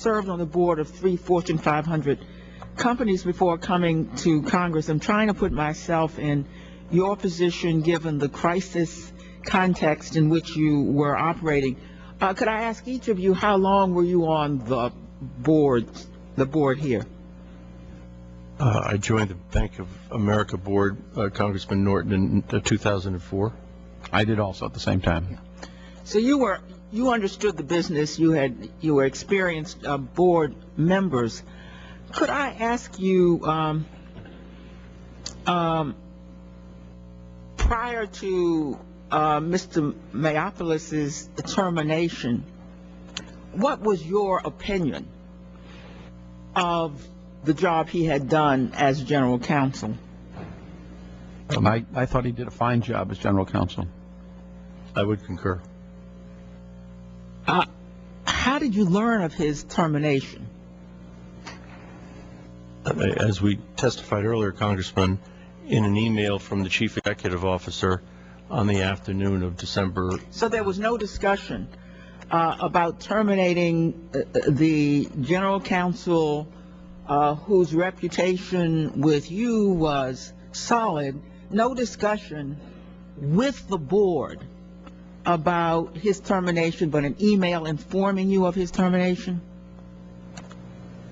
served on the board of 3 Fortune 500 companies before coming to Congress. I'm trying to put myself in your position given the crisis context in which you were operating. Could I ask each of you, how long were you on the board here? I joined the Bank of America board, Congressman Norton, in 2004. I did also at the same time. So you understood the business. You were experienced board members. Could I ask you, prior to Mr. Mayopoulos' termination, what was your opinion of the job he had done as general counsel? I thought he did a fine job as general counsel. I would concur. How did you learn of his termination? As we testified earlier, Congressman, in an email from the chief executive officer on the afternoon of December. So there was no discussion about terminating the general counsel whose reputation with you was solid, no discussion with the board about his termination, but an email informing you of his termination?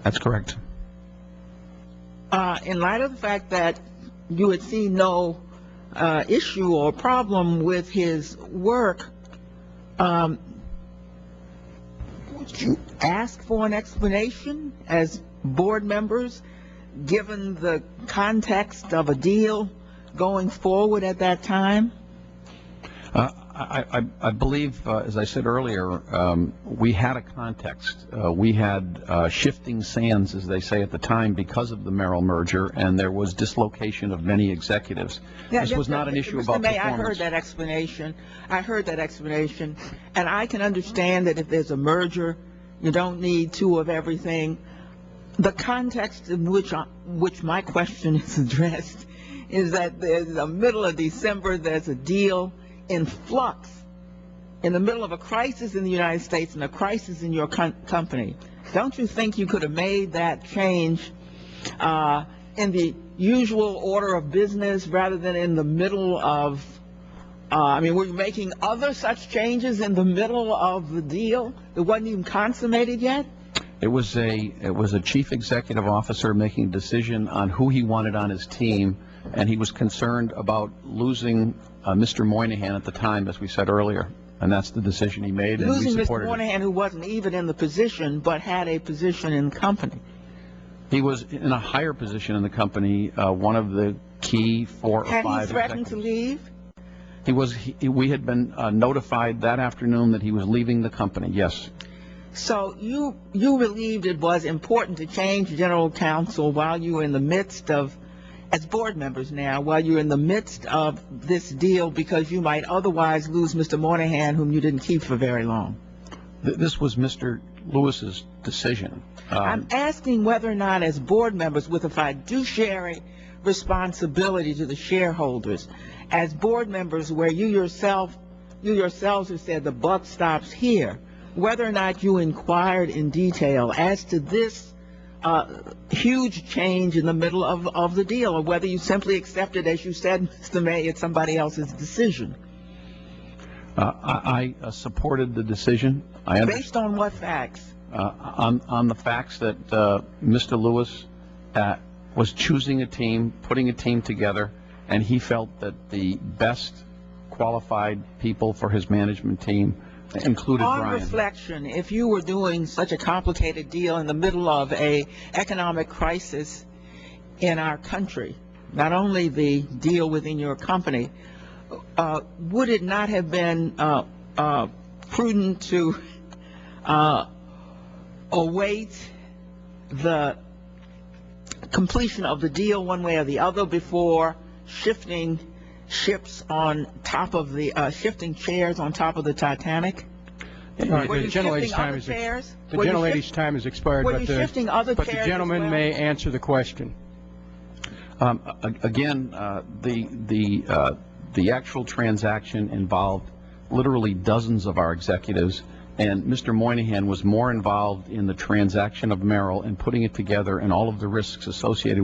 That's correct. In light of the fact that you had seen no issue or problem with his work, would you ask for an explanation as board members, given the context of a deal going forward at that time? I believe, as I said earlier, we had a context. We had shifting sands, as they say at the time, because of the Merrill merger, and there was dislocation of many executives. This was not an issue about performance. I heard that explanation, and I can understand that if there's a merger, you don't need two of everything. The context in which my question is addressed is that in the middle of December, there's a deal in flux, in the middle of a crisis in the United States and a crisis in your company. Don't you think you could have made that change in the usual order of business rather than in the middle of, were you making other such changes in the middle of the deal? It wasn't even consummated yet? It was a chief executive officer making a decision on who he wanted on his team, and he was concerned about losing Mr. Moynihan at the time, as we said earlier, and that's the decision he made, and we supported it. Losing Mr. Moynihan, who wasn't even in the position, but had a position in the company. He was in a higher position in the company, one of the key 4 or 5 Had he threatened to leave? We had been notified that afternoon that he was leaving the company, yes. So you believed it was important to change general counsel while you were in the midst of, as board members now, while you're in the midst of this deal because you might otherwise lose Mr. Moynihan, whom you didn't keep for very long. This was Mr. Lewis's decision. I'm asking whether or not, as board members with a fiduciary responsibility to the shareholders, as board members where you yourselves have said the buck stops here, whether or not you inquired in detail as to this huge change in the middle of the deal, or whether you simply accepted, as you said, Mr. May, it's somebody else's decision. I supported the decision. Based on what facts? On the facts that Mr. Lewis was choosing a team, putting a team together, and he felt that the best qualified people for his management team included Brian. On reflection, if you were doing such a complicated deal in the middle of a economic crisis in our country, not only the deal within your company, would it not have been prudent to await the completion of the deal one way or the other before shifting ships on top of the shifting chairs on top of the Titanic? The gentlelady's time has expired, but the gentleman may answer the question. Again, the actual transaction involved literally dozens of our executives and Mr. Moynihan was more involved in the transaction of Merrill and putting it together and all of the risks associated